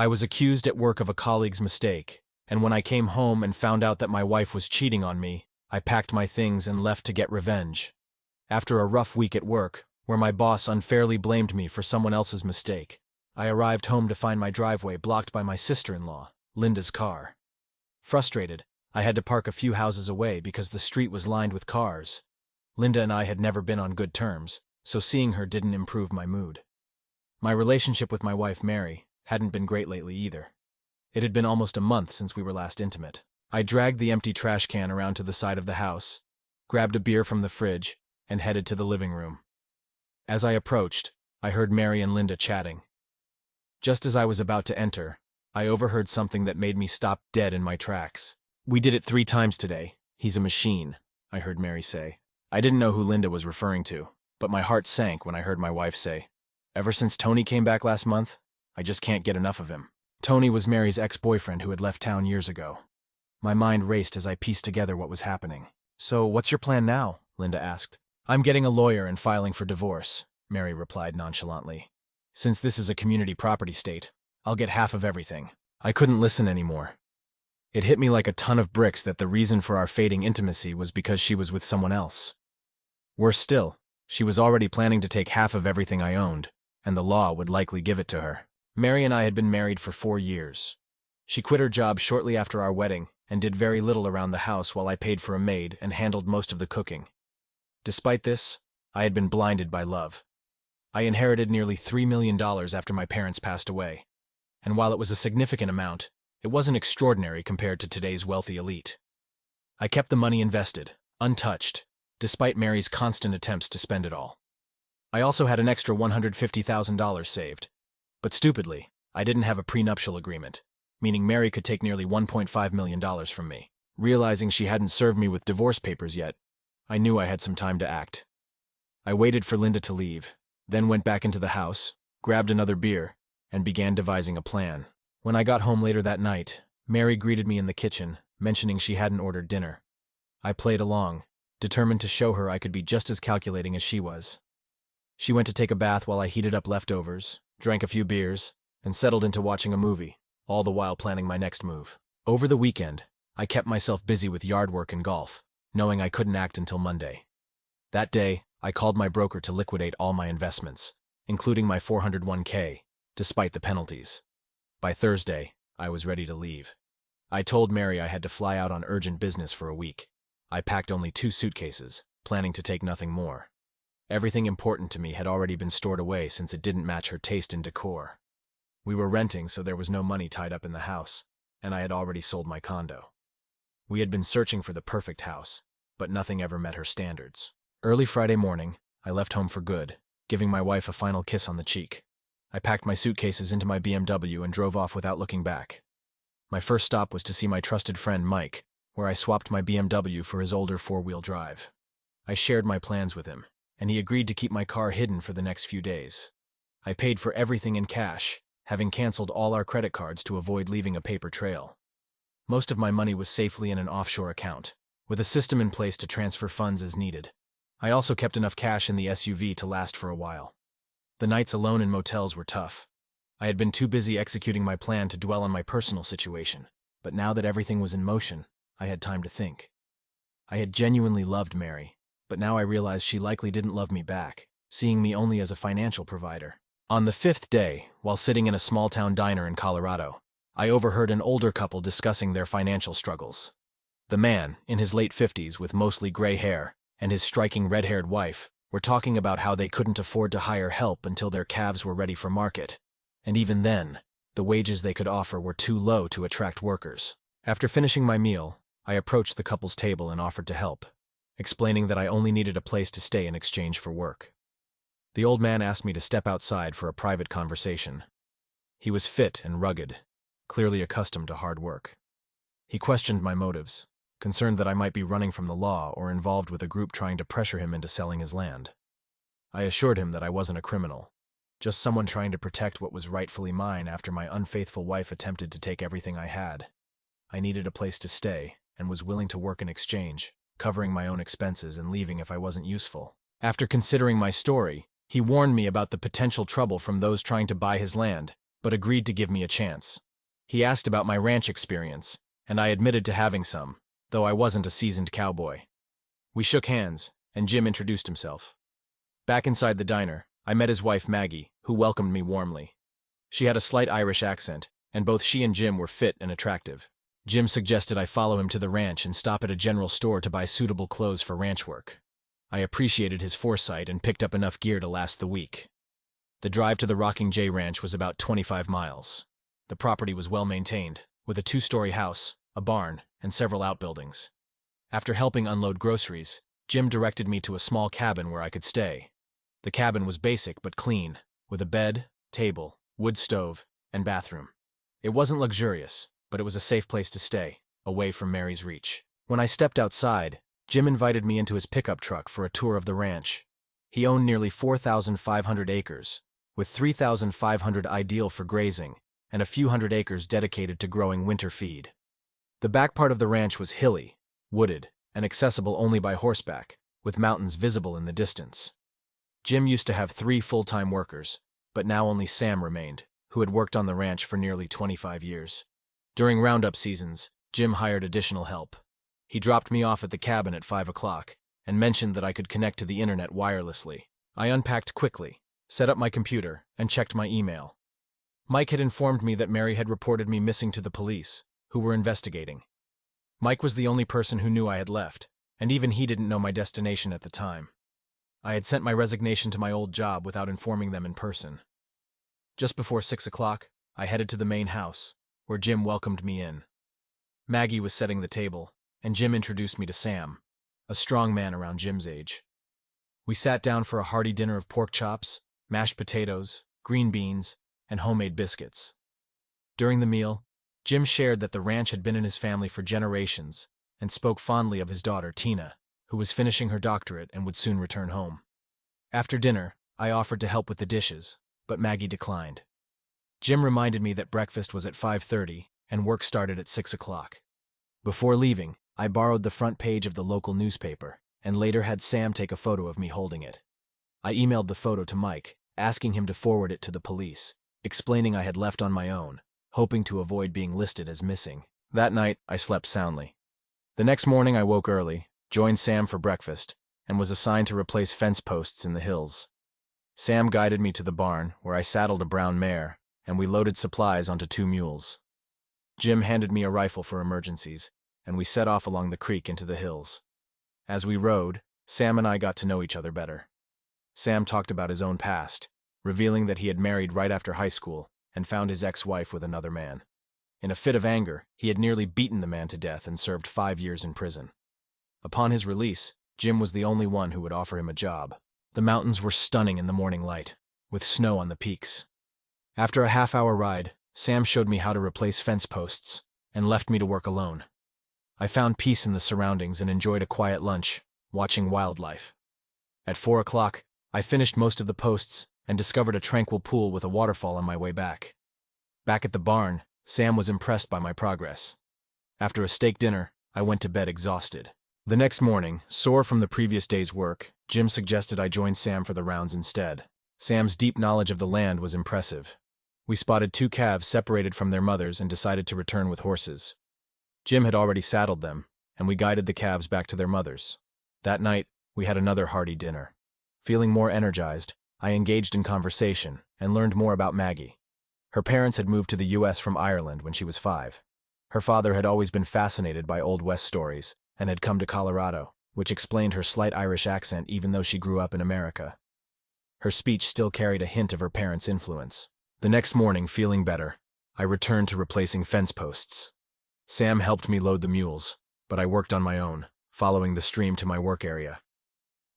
I was accused at work of a colleague's mistake, and when I came home and found out that my wife was cheating on me, I packed my things and left to get revenge. After a rough week at work, where my boss unfairly blamed me for someone else's mistake, I arrived home to find my driveway blocked by my sister-in-law, Linda's car. Frustrated, I had to park a few houses away because the street was lined with cars. Linda and I had never been on good terms, so seeing her didn't improve my mood. My relationship with my wife, Mary, hadn't been great lately either. It had been almost a month since we were last intimate. I dragged the empty trash can around to the side of the house, grabbed a beer from the fridge, and headed to the living room. As I approached, I heard Mary and Linda chatting. Just as I was about to enter, I overheard something that made me stop dead in my tracks. "We did it 3 times today. He's a machine," I heard Mary say. I didn't know who Linda was referring to, but my heart sank when I heard my wife say, "Ever since Tony came back last month, I just can't get enough of him." Tony was Mary's ex-boyfriend who had left town years ago. My mind raced as I pieced together what was happening. "So what's your plan now?" Linda asked. "I'm getting a lawyer and filing for divorce," Mary replied nonchalantly. "Since this is a community property state, I'll get half of everything." I couldn't listen anymore. It hit me like a ton of bricks that the reason for our fading intimacy was because she was with someone else. Worse still, she was already planning to take half of everything I owned, and the law would likely give it to her. Mary and I had been married for 4 years. She quit her job shortly after our wedding and did very little around the house while I paid for a maid and handled most of the cooking. Despite this, I had been blinded by love. I inherited nearly $3 million after my parents passed away, and while it was a significant amount, it wasn't extraordinary compared to today's wealthy elite. I kept the money invested, untouched, despite Mary's constant attempts to spend it all. I also had an extra $150,000 saved, but stupidly, I didn't have a prenuptial agreement, meaning Mary could take nearly $1.5 million from me. Realizing she hadn't served me with divorce papers yet, I knew I had some time to act. I waited for Linda to leave, then went back into the house, grabbed another beer, and began devising a plan. When I got home later that night, Mary greeted me in the kitchen, mentioning she hadn't ordered dinner. I played along, determined to show her I could be just as calculating as she was. She went to take a bath while I heated up leftovers, drank a few beers, and settled into watching a movie, all the while planning my next move. Over the weekend, I kept myself busy with yard work and golf, knowing I couldn't act until Monday. That day, I called my broker to liquidate all my investments, including my 401k, despite the penalties. By Thursday, I was ready to leave. I told Mary I had to fly out on urgent business for a week. I packed only 2 suitcases, planning to take nothing more. Everything important to me had already been stored away since it didn't match her taste in decor. We were renting, so there was no money tied up in the house, and I had already sold my condo. We had been searching for the perfect house, but nothing ever met her standards. Early Friday morning, I left home for good, giving my wife a final kiss on the cheek. I packed my suitcases into my BMW and drove off without looking back. My first stop was to see my trusted friend Mike, where I swapped my BMW for his older 4-wheel drive. I shared my plans with him, and he agreed to keep my car hidden for the next few days. I paid for everything in cash, having canceled all our credit cards to avoid leaving a paper trail. Most of my money was safely in an offshore account, with a system in place to transfer funds as needed. I also kept enough cash in the SUV to last for a while. The nights alone in motels were tough. I had been too busy executing my plan to dwell on my personal situation, but now that everything was in motion, I had time to think. I had genuinely loved Mary, but now I realized she likely didn't love me back, seeing me only as a financial provider. On the 5th day, while sitting in a small-town diner in Colorado, I overheard an older couple discussing their financial struggles. The man, in his late 50s with mostly gray hair, and his striking red-haired wife, were talking about how they couldn't afford to hire help until their calves were ready for market, and even then, the wages they could offer were too low to attract workers. After finishing my meal, I approached the couple's table and offered to help, explaining that I only needed a place to stay in exchange for work. The old man asked me to step outside for a private conversation. He was fit and rugged, clearly accustomed to hard work. He questioned my motives, concerned that I might be running from the law or involved with a group trying to pressure him into selling his land. I assured him that I wasn't a criminal, just someone trying to protect what was rightfully mine after my unfaithful wife attempted to take everything I had. I needed a place to stay and was willing to work in exchange, covering my own expenses and leaving if I wasn't useful. After considering my story, he warned me about the potential trouble from those trying to buy his land, but agreed to give me a chance. He asked about my ranch experience, and I admitted to having some, though I wasn't a seasoned cowboy. We shook hands, and Jim introduced himself. Back inside the diner, I met his wife Maggie, who welcomed me warmly. She had a slight Irish accent, and both she and Jim were fit and attractive. Jim suggested I follow him to the ranch and stop at a general store to buy suitable clothes for ranch work. I appreciated his foresight and picked up enough gear to last the week. The drive to the Rocking J Ranch was about 25 miles. The property was well maintained, with a 2-story house, a barn, and several outbuildings. After helping unload groceries, Jim directed me to a small cabin where I could stay. The cabin was basic but clean, with a bed, table, wood stove, and bathroom. It wasn't luxurious, but it was a safe place to stay, away from Mary's reach. When I stepped outside, Jim invited me into his pickup truck for a tour of the ranch. He owned nearly 4,500 acres, with 3,500 ideal for grazing, and a few hundred acres dedicated to growing winter feed. The back part of the ranch was hilly, wooded, and accessible only by horseback, with mountains visible in the distance. Jim used to have 3 full-time workers, but now only Sam remained, who had worked on the ranch for nearly 25 years. During roundup seasons, Jim hired additional help. He dropped me off at the cabin at 5 o'clock and mentioned that I could connect to the internet wirelessly. I unpacked quickly, set up my computer, and checked my email. Mike had informed me that Mary had reported me missing to the police, who were investigating. Mike was the only person who knew I had left, and even he didn't know my destination at the time. I had sent my resignation to my old job without informing them in person. Just before 6 o'clock, I headed to the main house, where Jim welcomed me in. Maggie was setting the table, and Jim introduced me to Sam, a strong man around Jim's age. We sat down for a hearty dinner of pork chops, mashed potatoes, green beans, and homemade biscuits. During the meal, Jim shared that the ranch had been in his family for generations and spoke fondly of his daughter, Tina, who was finishing her doctorate and would soon return home. After dinner, I offered to help with the dishes, but Maggie declined. Jim reminded me that breakfast was at 5:30 and work started at 6 o'clock. Before leaving, I borrowed the front page of the local newspaper and later had Sam take a photo of me holding it. I emailed the photo to Mike, asking him to forward it to the police, explaining I had left on my own, hoping to avoid being listed as missing. That night, I slept soundly. The next morning I woke early, joined Sam for breakfast, and was assigned to replace fence posts in the hills. Sam guided me to the barn, where I saddled a brown mare, and we loaded supplies onto 2 mules. Jim handed me a rifle for emergencies, and we set off along the creek into the hills. As we rode, Sam and I got to know each other better. Sam talked about his own past, revealing that he had married right after high school and found his ex-wife with another man. In a fit of anger, he had nearly beaten the man to death and served 5 years in prison. Upon his release, Jim was the only one who would offer him a job. The mountains were stunning in the morning light, with snow on the peaks. After a half-hour ride, Sam showed me how to replace fence posts and left me to work alone. I found peace in the surroundings and enjoyed a quiet lunch, watching wildlife. At 4 o'clock, I finished most of the posts and discovered a tranquil pool with a waterfall on my way back. Back at the barn, Sam was impressed by my progress. After a steak dinner, I went to bed exhausted. The next morning, sore from the previous day's work, Jim suggested I join Sam for the rounds instead. Sam's deep knowledge of the land was impressive. We spotted 2 calves separated from their mothers and decided to return with horses. Jim had already saddled them, and we guided the calves back to their mothers. That night, we had another hearty dinner. Feeling more energized, I engaged in conversation and learned more about Maggie. Her parents had moved to the U.S. from Ireland when she was 5. Her father had always been fascinated by Old West stories and had come to Colorado, which explained her slight Irish accent even though she grew up in America. Her speech still carried a hint of her parents' influence. The next morning, feeling better, I returned to replacing fence posts. Sam helped me load the mules, but I worked on my own, following the stream to my work area.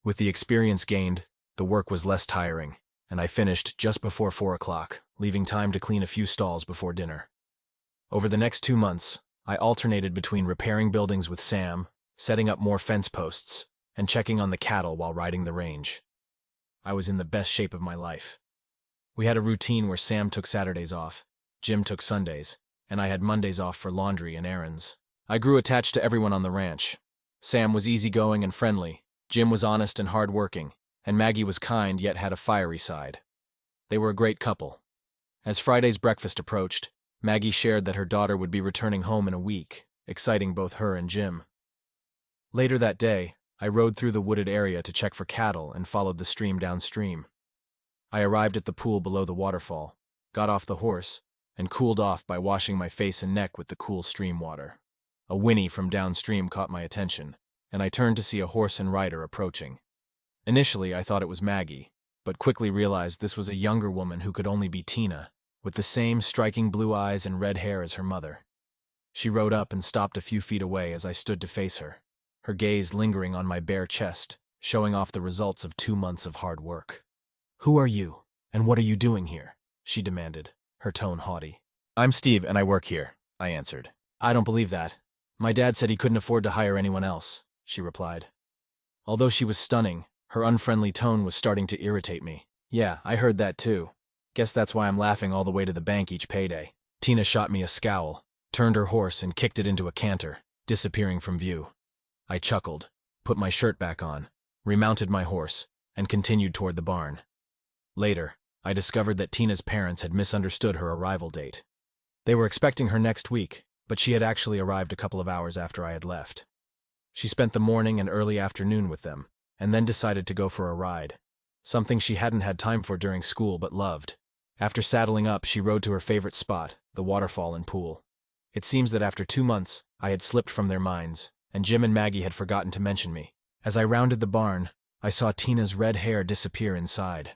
With the experience gained, the work was less tiring, and I finished just before 4 o'clock, leaving time to clean a few stalls before dinner. Over the next 2 months, I alternated between repairing buildings with Sam, setting up more fence posts, and checking on the cattle while riding the range. I was in the best shape of my life. We had a routine where Sam took Saturdays off, Jim took Sundays, and I had Mondays off for laundry and errands. I grew attached to everyone on the ranch. Sam was easygoing and friendly, Jim was honest and hard-working, and Maggie was kind yet had a fiery side. They were a great couple. As Friday's breakfast approached, Maggie shared that her daughter would be returning home in a week, exciting both her and Jim. Later that day, I rode through the wooded area to check for cattle and followed the stream downstream. I arrived at the pool below the waterfall, got off the horse, and cooled off by washing my face and neck with the cool stream water. A whinny from downstream caught my attention, and I turned to see a horse and rider approaching. Initially, I thought it was Maggie, but quickly realized this was a younger woman who could only be Tina, with the same striking blue eyes and red hair as her mother. She rode up and stopped a few feet away as I stood to face her gaze lingering on my bare chest, showing off the results of 2 months of hard work. "Who are you, and what are you doing here?" she demanded, her tone haughty. "I'm Steve, and I work here," I answered. "I don't believe that. My dad said he couldn't afford to hire anyone else," she replied. Although she was stunning, her unfriendly tone was starting to irritate me. "Yeah, I heard that too. Guess that's why I'm laughing all the way to the bank each payday." Tina shot me a scowl, turned her horse and kicked it into a canter, disappearing from view. I chuckled, put my shirt back on, remounted my horse, and continued toward the barn. Later, I discovered that Tina's parents had misunderstood her arrival date. They were expecting her next week, but she had actually arrived a couple of hours after I had left. She spent the morning and early afternoon with them, and then decided to go for a ride, something she hadn't had time for during school but loved. After saddling up, she rode to her favorite spot, the waterfall and pool. It seems that after 2 months, I had slipped from their minds, and Jim and Maggie had forgotten to mention me. As I rounded the barn, I saw Tina's red hair disappear inside.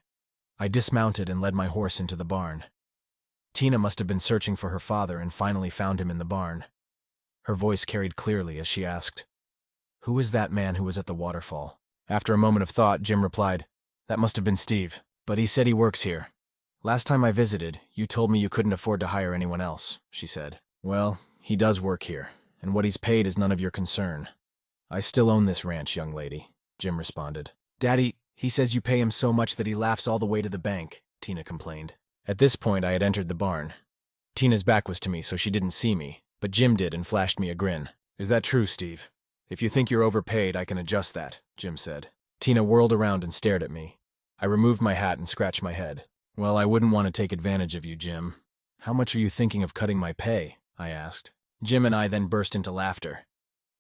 I dismounted and led my horse into the barn. Tina must have been searching for her father and finally found him in the barn. Her voice carried clearly as she asked, "Who is that man who was at the waterfall?" After a moment of thought, Jim replied, "That must have been Steve, but he said he works here. Last time I visited, you told me you couldn't afford to hire anyone else," she said. "Well, he does work here, and what he's paid is none of your concern. I still own this ranch, young lady," Jim responded. "Daddy, he says you pay him so much that he laughs all the way to the bank," Tina complained. At this point, I had entered the barn. Tina's back was to me, so she didn't see me, but Jim did and flashed me a grin. "Is that true, Steve? If you think you're overpaid, I can adjust that," Jim said. Tina whirled around and stared at me. I removed my hat and scratched my head. "Well, I wouldn't want to take advantage of you, Jim. How much are you thinking of cutting my pay?" I asked. Jim and I then burst into laughter.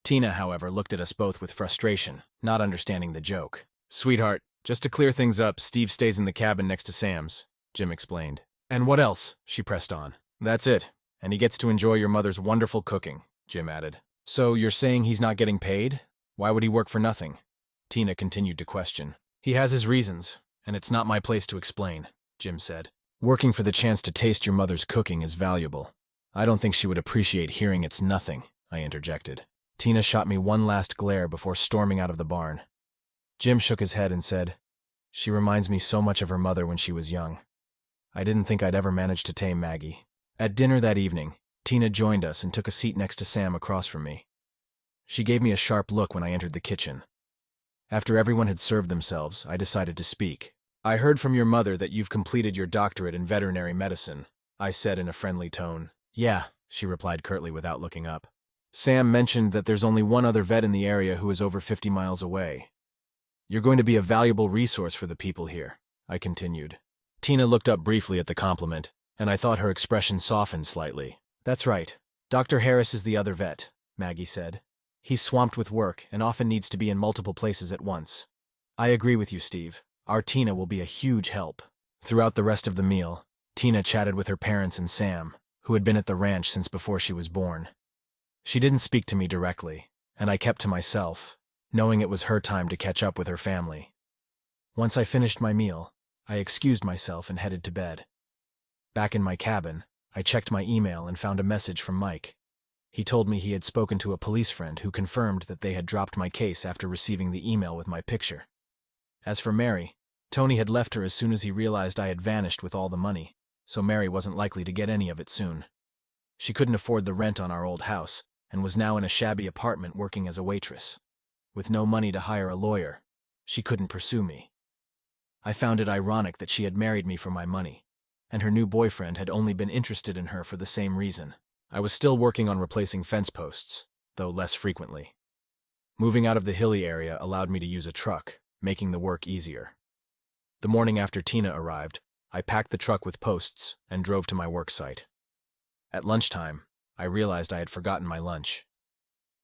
Tina, however, looked at us both with frustration, not understanding the joke. "Sweetheart, just to clear things up, Steve stays in the cabin next to Sam's," Jim explained. "And what else?" she pressed on. "That's it, and he gets to enjoy your mother's wonderful cooking," Jim added. "So you're saying he's not getting paid? Why would he work for nothing?" Tina continued to question. "He has his reasons, and it's not my place to explain," Jim said. "Working for the chance to taste your mother's cooking is valuable. I don't think she would appreciate hearing it's nothing," I interjected. Tina shot me one last glare before storming out of the barn. Jim shook his head and said, "She reminds me so much of her mother when she was young. I didn't think I'd ever manage to tame Maggie." At dinner that evening, Tina joined us and took a seat next to Sam across from me. She gave me a sharp look when I entered the kitchen. After everyone had served themselves, I decided to speak. "I heard from your mother that you've completed your doctorate in veterinary medicine," I said in a friendly tone. "Yeah," she replied curtly without looking up. "Sam mentioned that there's only one other vet in the area who is over 50 miles away. You're going to be a valuable resource for the people here," I continued. Tina looked up briefly at the compliment, and I thought her expression softened slightly. "That's right. Dr. Harris is the other vet," Maggie said. "He's swamped with work and often needs to be in multiple places at once. I agree with you, Steve. Our Tina will be a huge help." Throughout the rest of the meal, Tina chatted with her parents and Sam, who had been at the ranch since before she was born. She didn't speak to me directly, and I kept to myself, knowing it was her time to catch up with her family. Once I finished my meal, I excused myself and headed to bed. Back in my cabin, I checked my email and found a message from Mike. He told me he had spoken to a police friend who confirmed that they had dropped my case after receiving the email with my picture. As for Mary, Tony had left her as soon as he realized I had vanished with all the money, so Mary wasn't likely to get any of it soon. She couldn't afford the rent on our old house, and was now in a shabby apartment working as a waitress. With no money to hire a lawyer, she couldn't pursue me. I found it ironic that she had married me for my money, and her new boyfriend had only been interested in her for the same reason. I was still working on replacing fence posts, though less frequently. Moving out of the hilly area allowed me to use a truck, making the work easier. The morning after Tina arrived, I packed the truck with posts and drove to my work site. At lunchtime, I realized I had forgotten my lunch.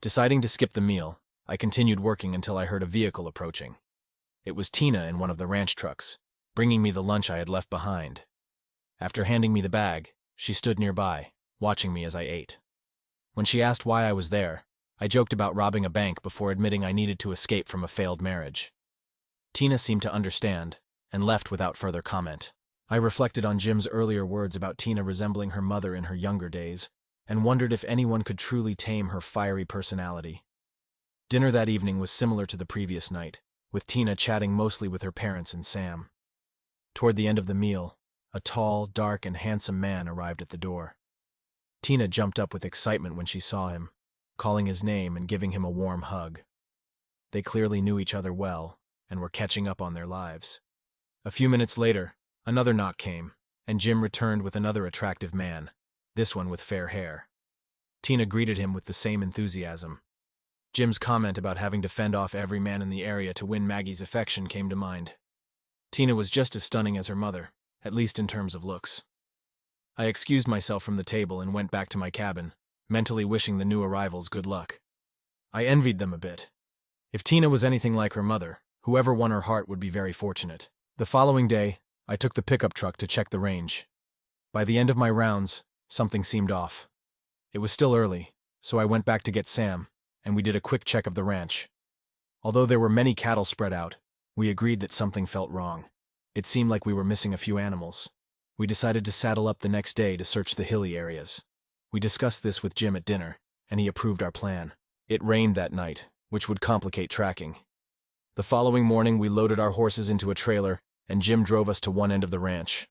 Deciding to skip the meal, I continued working until I heard a vehicle approaching. It was Tina in one of the ranch trucks, bringing me the lunch I had left behind. After handing me the bag, she stood nearby, watching me as I ate. When she asked why I was there, I joked about robbing a bank before admitting I needed to escape from a failed marriage. Tina seemed to understand, and left without further comment. I reflected on Jim's earlier words about Tina resembling her mother in her younger days, and wondered if anyone could truly tame her fiery personality. Dinner that evening was similar to the previous night, with Tina chatting mostly with her parents and Sam. Toward the end of the meal, a tall, dark, and handsome man arrived at the door. Tina jumped up with excitement when she saw him, calling his name and giving him a warm hug. They clearly knew each other well and were catching up on their lives. A few minutes later, another knock came, and Jim returned with another attractive man, this one with fair hair. Tina greeted him with the same enthusiasm. Jim's comment about having to fend off every man in the area to win Maggie's affection came to mind. Tina was just as stunning as her mother, at least in terms of looks. I excused myself from the table and went back to my cabin, mentally wishing the new arrivals good luck. I envied them a bit. If Tina was anything like her mother, whoever won her heart would be very fortunate. The following day, I took the pickup truck to check the range. By the end of my rounds, something seemed off. It was still early, so I went back to get Sam, and we did a quick check of the ranch. Although there were many cattle spread out, we agreed that something felt wrong. It seemed like we were missing a few animals. We decided to saddle up the next day to search the hilly areas. We discussed this with Jim at dinner, and he approved our plan. It rained that night, which would complicate tracking. The following morning, we loaded our horses into a trailer, and Jim drove us to one end of the ranch.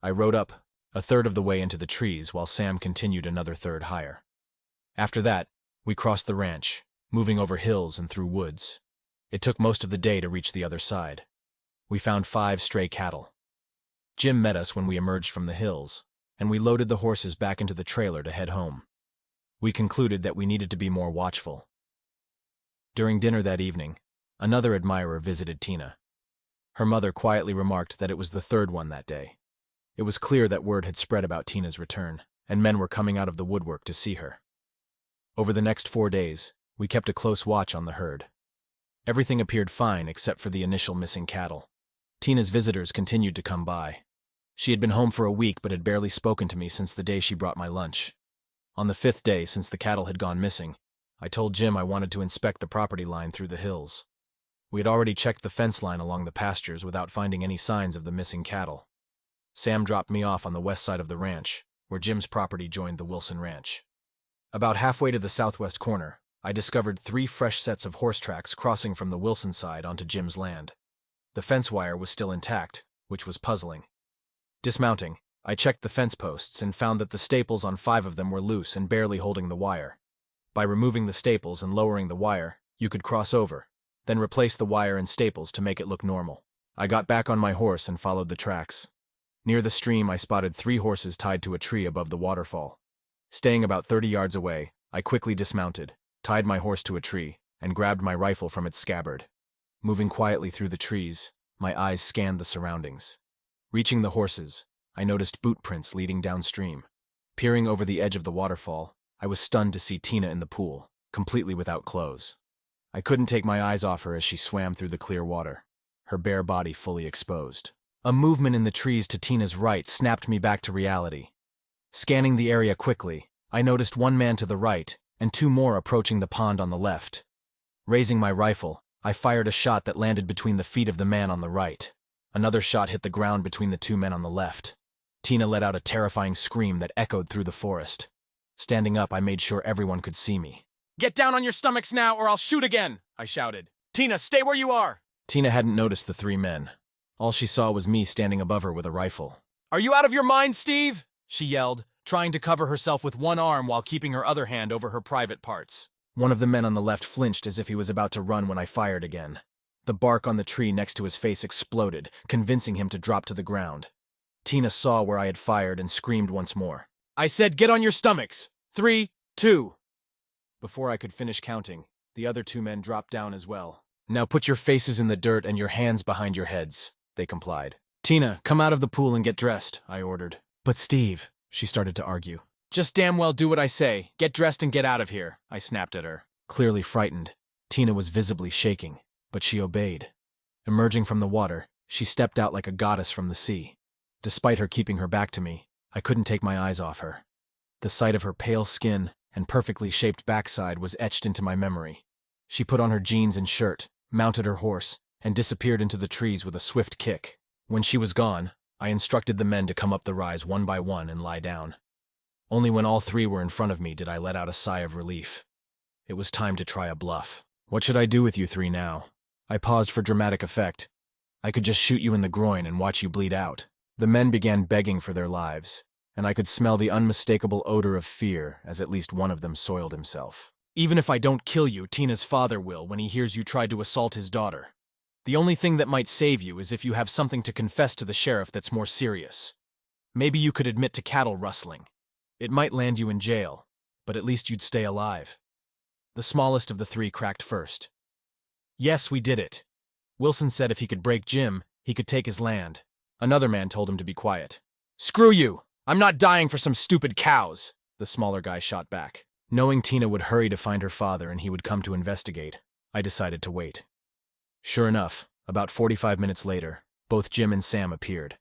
I rode up, a third of the way into the trees, while Sam continued another third higher. After that, we crossed the ranch, moving over hills and through woods. It took most of the day to reach the other side. We found 5 stray cattle. Jim met us when we emerged from the hills, and we loaded the horses back into the trailer to head home. We concluded that we needed to be more watchful. During dinner that evening, another admirer visited Tina. Her mother quietly remarked that it was the third one that day. It was clear that word had spread about Tina's return, and men were coming out of the woodwork to see her. Over the next 4 days, we kept a close watch on the herd. Everything appeared fine except for the initial missing cattle. Tina's visitors continued to come by. She had been home for a week but had barely spoken to me since the day she brought my lunch. On the 5th day since the cattle had gone missing, I told Jim I wanted to inspect the property line through the hills. We had already checked the fence line along the pastures without finding any signs of the missing cattle. Sam dropped me off on the west side of the ranch, where Jim's property joined the Wilson Ranch. About halfway to the southwest corner, I discovered 3 fresh sets of horse tracks crossing from the Wilson side onto Jim's land. The fence wire was still intact, which was puzzling. Dismounting, I checked the fence posts and found that the staples on 5 of them were loose and barely holding the wire. By removing the staples and lowering the wire, you could cross over, then replace the wire and staples to make it look normal. I got back on my horse and followed the tracks. Near the stream, I spotted 3 horses tied to a tree above the waterfall. Staying about 30 yards away, I quickly dismounted, tied my horse to a tree, and grabbed my rifle from its scabbard. Moving quietly through the trees, my eyes scanned the surroundings. Reaching the horses, I noticed boot prints leading downstream. Peering over the edge of the waterfall, I was stunned to see Tina in the pool, completely without clothes. I couldn't take my eyes off her as she swam through the clear water, her bare body fully exposed. A movement in the trees to Tina's right snapped me back to reality. Scanning the area quickly, I noticed 1 man to the right and 2 more approaching the pond on the left. Raising my rifle, I fired a shot that landed between the feet of the man on the right. Another shot hit the ground between the 2 men on the left. Tina let out a terrifying scream that echoed through the forest. Standing up, I made sure everyone could see me. "Get down on your stomachs now, or I'll shoot again!" I shouted. "Tina, stay where you are!" Tina hadn't noticed the 3 men. All she saw was me standing above her with a rifle. "Are you out of your mind, Steve?" she yelled, trying to cover herself with one arm while keeping her other hand over her private parts. One of the men on the left flinched as if he was about to run when I fired again. The bark on the tree next to his face exploded, convincing him to drop to the ground. Tina saw where I had fired and screamed once more. "I said get on your stomachs! 3, 2. Before I could finish counting, the other 2 men dropped down as well. "Now put your faces in the dirt and your hands behind your heads," they complied. Tina, come out of the pool and get dressed, I ordered. But Steve, she started to argue. Just damn well do what I say. Get dressed and get out of here, I snapped at her. Clearly frightened, Tina was visibly shaking, but she obeyed. Emerging from the water, she stepped out like a goddess from the sea. Despite her keeping her back to me, I couldn't take my eyes off her. The sight of her pale skin and perfectly shaped backside was etched into my memory. She put on her jeans and shirt, mounted her horse, and disappeared into the trees with a swift kick. When she was gone, I instructed the men to come up the rise one by one and lie down. Only when all three were in front of me did I let out a sigh of relief. It was time to try a bluff. What should I do with you three now? I paused for dramatic effect. I could just shoot you in the groin and watch you bleed out. The men began begging for their lives, and I could smell the unmistakable odor of fear as at least one of them soiled himself. Even if I don't kill you, Tina's father will when he hears you tried to assault his daughter. The only thing that might save you is if you have something to confess to the sheriff that's more serious. Maybe you could admit to cattle rustling. It might land you in jail, but at least you'd stay alive. The smallest of the three cracked first. Yes, we did it. Wilson said if he could break Jim, he could take his land. Another man told him to be quiet. Screw you! I'm not dying for some stupid cows, the smaller guy shot back. Knowing Tina would hurry to find her father and he would come to investigate, I decided to wait. Sure enough, about 45 minutes later, both Jim and Sam appeared.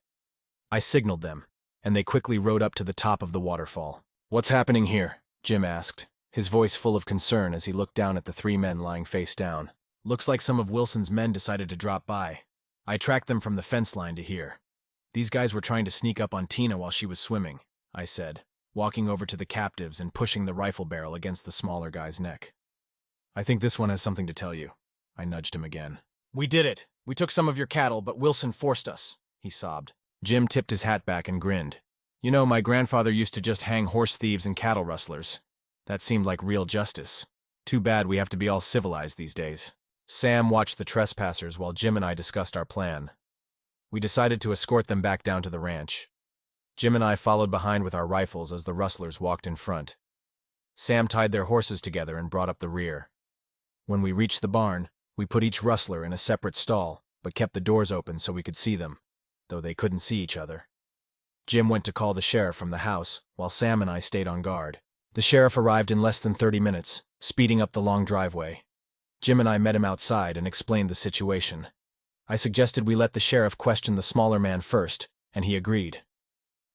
I signaled them, and they quickly rode up to the top of the waterfall. What's happening here? Jim asked, his voice full of concern as he looked down at the three men lying face down. Looks like some of Wilson's men decided to drop by. I tracked them from the fence line to here. These guys were trying to sneak up on Tina while she was swimming, I said, walking over to the captives and pushing the rifle barrel against the smaller guy's neck. I think this one has something to tell you. I nudged him again. We did it. We took some of your cattle, but Wilson forced us, he sobbed. Jim tipped his hat back and grinned. You know, my grandfather used to just hang horse thieves and cattle rustlers. That seemed like real justice. Too bad we have to be all civilized these days. Sam watched the trespassers while Jim and I discussed our plan. We decided to escort them back down to the ranch. Jim and I followed behind with our rifles as the rustlers walked in front. Sam tied their horses together and brought up the rear. When we reached the barn, we put each rustler in a separate stall, but kept the doors open so we could see them, though they couldn't see each other. Jim went to call the sheriff from the house, while Sam and I stayed on guard. The sheriff arrived in less than 30 minutes, speeding up the long driveway. Jim and I met him outside and explained the situation. I suggested we let the sheriff question the smaller man first, and he agreed.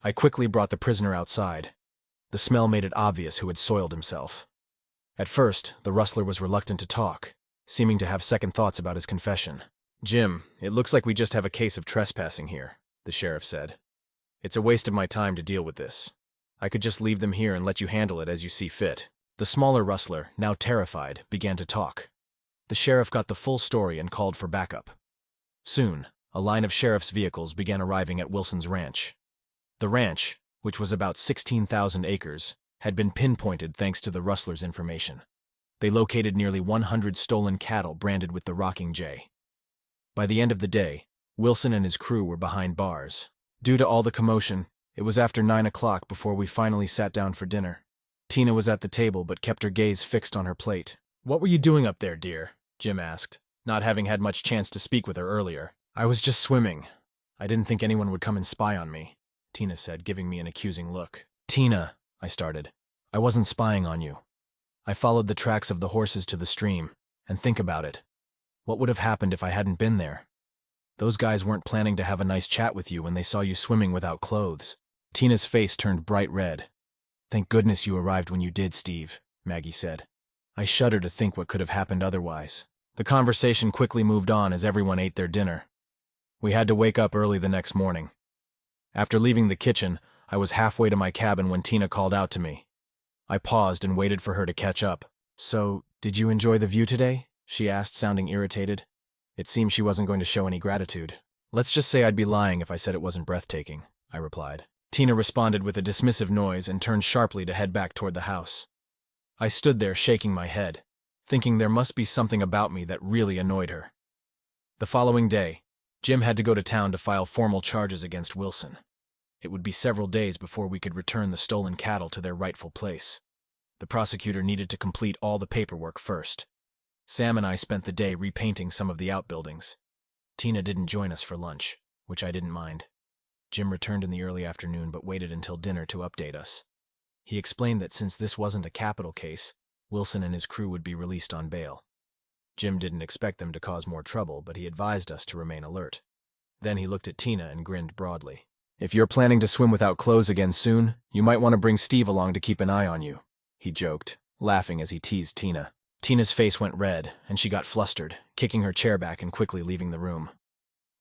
I quickly brought the prisoner outside. The smell made it obvious who had soiled himself. At first, the rustler was reluctant to talk, seeming to have second thoughts about his confession. Jim, it looks like we just have a case of trespassing here, the sheriff said. It's a waste of my time to deal with this. I could just leave them here and let you handle it as you see fit. The smaller rustler, now terrified, began to talk. The sheriff got the full story and called for backup. Soon, a line of sheriff's vehicles began arriving at Wilson's ranch. The ranch, which was about 16,000 acres, had been pinpointed thanks to the rustler's information. They located nearly 100 stolen cattle branded with the Rocking J. By the end of the day, Wilson and his crew were behind bars. Due to all the commotion, it was after 9 o'clock before we finally sat down for dinner. Tina was at the table but kept her gaze fixed on her plate. What were you doing up there, dear? Jim asked, not having had much chance to speak with her earlier. I was just swimming. I didn't think anyone would come and spy on me, Tina said, giving me an accusing look. Tina, I started. I wasn't spying on you. I followed the tracks of the horses to the stream, and think about it. What would have happened if I hadn't been there? Those guys weren't planning to have a nice chat with you when they saw you swimming without clothes. Tina's face turned bright red. Thank goodness you arrived when you did, Steve, Maggie said. I shudder to think what could have happened otherwise. The conversation quickly moved on as everyone ate their dinner. We had to wake up early the next morning. After leaving the kitchen, I was halfway to my cabin when Tina called out to me. I paused and waited for her to catch up. So, did you enjoy the view today? She asked, sounding irritated. It seemed she wasn't going to show any gratitude. Let's just say I'd be lying if I said it wasn't breathtaking, I replied. Tina responded with a dismissive noise and turned sharply to head back toward the house. I stood there shaking my head, thinking there must be something about me that really annoyed her. The following day, Jim had to go to town to file formal charges against Wilson. It would be several days before we could return the stolen cattle to their rightful place. The prosecutor needed to complete all the paperwork first. Sam and I spent the day repainting some of the outbuildings. Tina didn't join us for lunch. which I didn't mind. Jim returned in the early afternoon but waited until dinner to update us. He explained that since this wasn't a capital case, Wilson and his crew would be released on bail. Jim didn't expect them to cause more trouble, but he advised us to remain alert. Then he looked at Tina and grinned broadly. "If you're planning to swim without clothes again soon, you might want to bring Steve along to keep an eye on you," he joked, laughing as he teased Tina. Tina's face went red, and she got flustered, kicking her chair back and quickly leaving the room.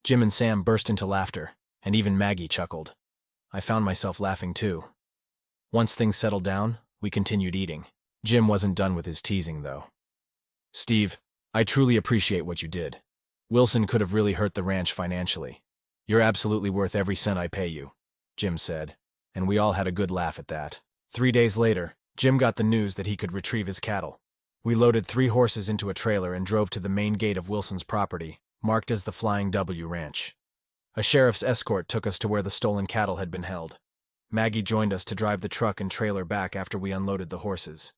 Jim and Sam burst into laughter, and even Maggie chuckled. I found myself laughing too. Once things settled down, we continued eating. Jim wasn't done with his teasing, though. "Steve, I truly appreciate what you did. Wilson could have really hurt the ranch financially. You're absolutely worth every cent I pay you," Jim said, and we all had a good laugh at that. 3 days later, Jim got the news that he could retrieve his cattle. We loaded 3 horses into a trailer and drove to the main gate of Wilson's property, marked as the Flying W Ranch. A sheriff's escort took us to where the stolen cattle had been held. Maggie joined us to drive the truck and trailer back after we unloaded the horses.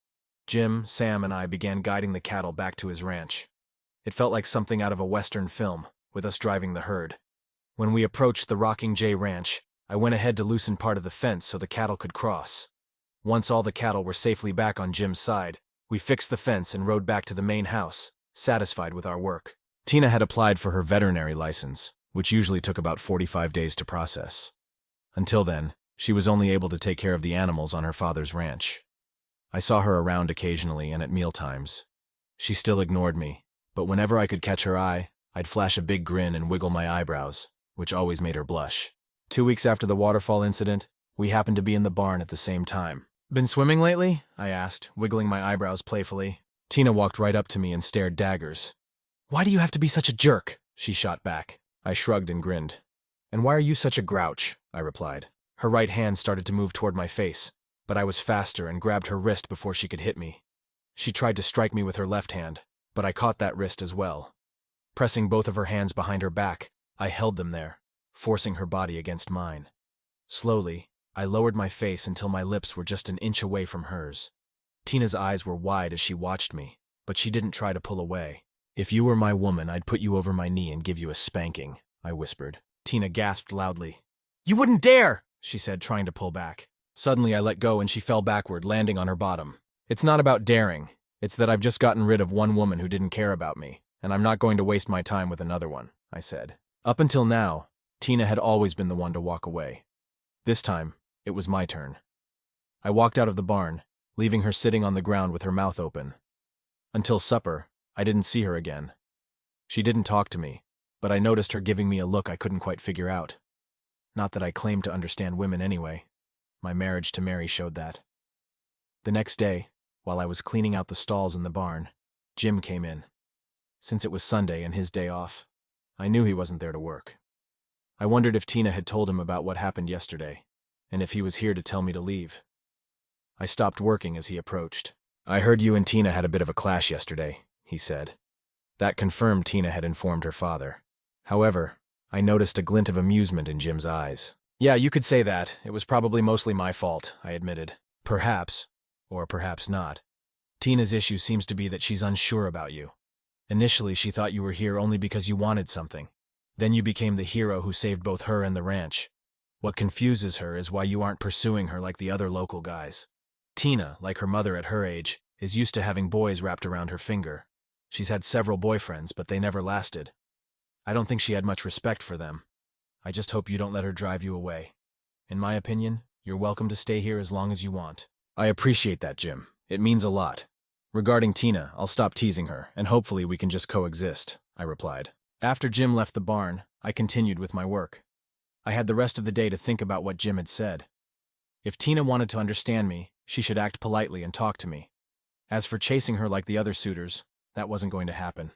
Jim, Sam, and I began guiding the cattle back to his ranch. It felt like something out of a Western film, with us driving the herd. When we approached the Rocking J Ranch, I went ahead to loosen part of the fence so the cattle could cross. Once all the cattle were safely back on Jim's side, we fixed the fence and rode back to the main house, satisfied with our work. Tina had applied for her veterinary license, which usually took about 45 days to process. Until then, she was only able to take care of the animals on her father's ranch. I saw her around occasionally and at mealtimes. She still ignored me, but whenever I could catch her eye, I'd flash a big grin and wiggle my eyebrows, which always made her blush. 2 weeks after the waterfall incident, we happened to be in the barn at the same time. "Been swimming lately?" I asked, wiggling my eyebrows playfully. Tina walked right up to me and stared daggers. "Why do you have to be such a jerk?" she shot back. I shrugged and grinned. "And why are you such a grouch?" I replied. Her right hand started to move toward my face, but I was faster and grabbed her wrist before she could hit me. She tried to strike me with her left hand, but I caught that wrist as well. Pressing both of her hands behind her back, I held them there, forcing her body against mine. Slowly, I lowered my face until my lips were just an inch away from hers. Tina's eyes were wide as she watched me, but she didn't try to pull away. "If you were my woman, I'd put you over my knee and give you a spanking," I whispered. Tina gasped loudly. "You wouldn't dare!" she said, trying to pull back. Suddenly I let go and she fell backward, landing on her bottom. "It's not about daring. It's that I've just gotten rid of one woman who didn't care about me, and I'm not going to waste my time with another one," I said. Up until now, Tina had always been the one to walk away. This time, it was my turn. I walked out of the barn, leaving her sitting on the ground with her mouth open. Until supper, I didn't see her again. She didn't talk to me, but I noticed her giving me a look I couldn't quite figure out. Not that I claimed to understand women anyway. My marriage to Mary showed that. The next day, while I was cleaning out the stalls in the barn, Jim came in. Since it was Sunday and his day off, I knew he wasn't there to work. I wondered if Tina had told him about what happened yesterday, and if he was here to tell me to leave. I stopped working as he approached. "I heard you and Tina had a bit of a clash yesterday," he said. That confirmed Tina had informed her father. However, I noticed a glint of amusement in Jim's eyes. "Yeah, you could say that. It was probably mostly my fault," I admitted. "Perhaps, or perhaps not. Tina's issue seems to be that she's unsure about you. Initially, she thought you were here only because you wanted something. Then you became the hero who saved both her and the ranch. What confuses her is why you aren't pursuing her like the other local guys. Tina, like her mother at her age, is used to having boys wrapped around her finger. She's had several boyfriends, but they never lasted. I don't think she had much respect for them. I just hope you don't let her drive you away. In my opinion, you're welcome to stay here as long as you want." "I appreciate that, Jim. It means a lot. Regarding Tina, I'll stop teasing her, and hopefully we can just coexist," I replied. After Jim left the barn, I continued with my work. I had the rest of the day to think about what Jim had said. If Tina wanted to understand me, she should act politely and talk to me. As for chasing her like the other suitors, that wasn't going to happen.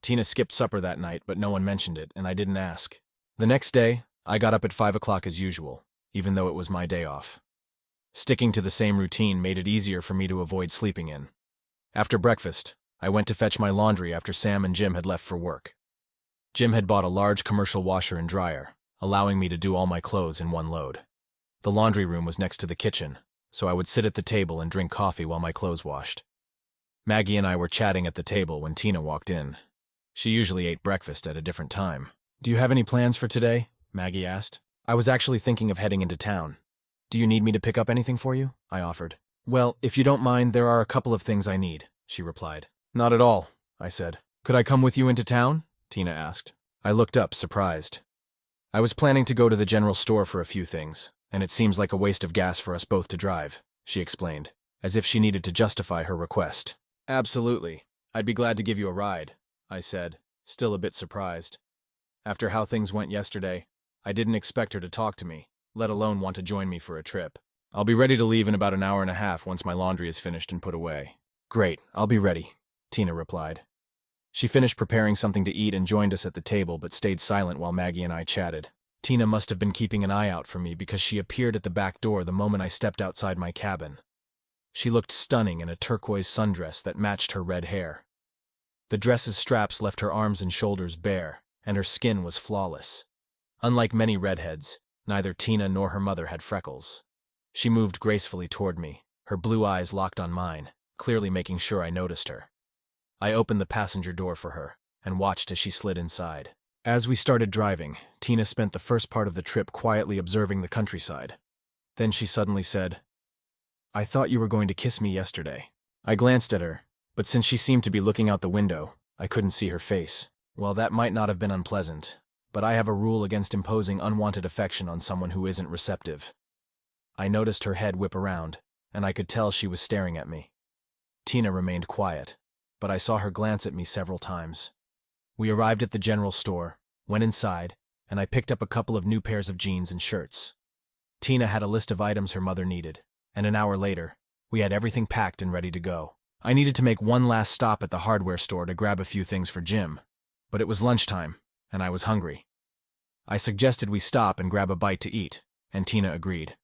Tina skipped supper that night, but no one mentioned it, and I didn't ask. The next day, I got up at 5 o'clock as usual, even though it was my day off. Sticking to the same routine made it easier for me to avoid sleeping in. After breakfast, I went to fetch my laundry after Sam and Jim had left for work. Jim had bought a large commercial washer and dryer, allowing me to do all my clothes in one load. The laundry room was next to the kitchen, so I would sit at the table and drink coffee while my clothes washed. Maggie and I were chatting at the table when Tina walked in. She usually ate breakfast at a different time, Do you have any plans for today? Maggie asked. I was actually thinking of heading into town. Do you need me to pick up anything for you? I offered. Well, if you don't mind, there are a couple of things I need, she replied. Not at all, I said. Could I come with you into town? Tina asked. I looked up, surprised. I was planning to go to the general store for a few things, and it seems like a waste of gas for us both to drive, she explained, as if she needed to justify her request. Absolutely. I'd be glad to give you a ride, I said, still a bit surprised. After how things went yesterday, I didn't expect her to talk to me, let alone want to join me for a trip. I'll be ready to leave in about an hour and a half once my laundry is finished and put away. Great, I'll be ready, Tina replied. She finished preparing something to eat and joined us at the table but stayed silent while Maggie and I chatted. Tina must have been keeping an eye out for me because she appeared at the back door the moment I stepped outside my cabin. She looked stunning in a turquoise sundress that matched her red hair. The dress's straps left her arms and shoulders bare, and her skin was flawless. Unlike many redheads, neither Tina nor her mother had freckles. She moved gracefully toward me, her blue eyes locked on mine, clearly making sure I noticed her. I opened the passenger door for her and watched as she slid inside. As we started driving, Tina spent the first part of the trip quietly observing the countryside. Then she suddenly said, I thought you were going to kiss me yesterday. I glanced at her, but since she seemed to be looking out the window, I couldn't see her face. Well, that might not have been unpleasant, but I have a rule against imposing unwanted affection on someone who isn't receptive. I noticed her head whip around, and I could tell she was staring at me. Tina remained quiet, but I saw her glance at me several times. We arrived at the general store, went inside, and I picked up a couple of new pairs of jeans and shirts. Tina had a list of items her mother needed, and an hour later, we had everything packed and ready to go. I needed to make one last stop at the hardware store to grab a few things for Jim, but it was lunchtime, and I was hungry. I suggested we stop and grab a bite to eat, and Tina agreed.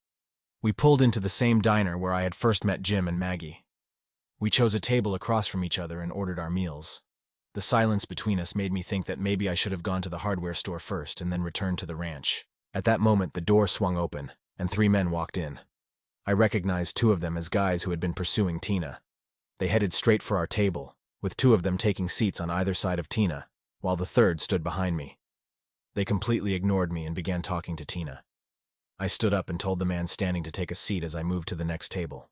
We pulled into the same diner where I had first met Jim and Maggie. We chose a table across from each other and ordered our meals. The silence between us made me think that maybe I should have gone to the hardware store first and then returned to the ranch. At that moment, the door swung open, and 3 men walked in. I recognized 2 of them as guys who had been pursuing Tina. They headed straight for our table, with 2 of them taking seats on either side of Tina, while the third stood behind me. They completely ignored me and began talking to Tina. I stood up and told the man standing to take a seat as I moved to the next table.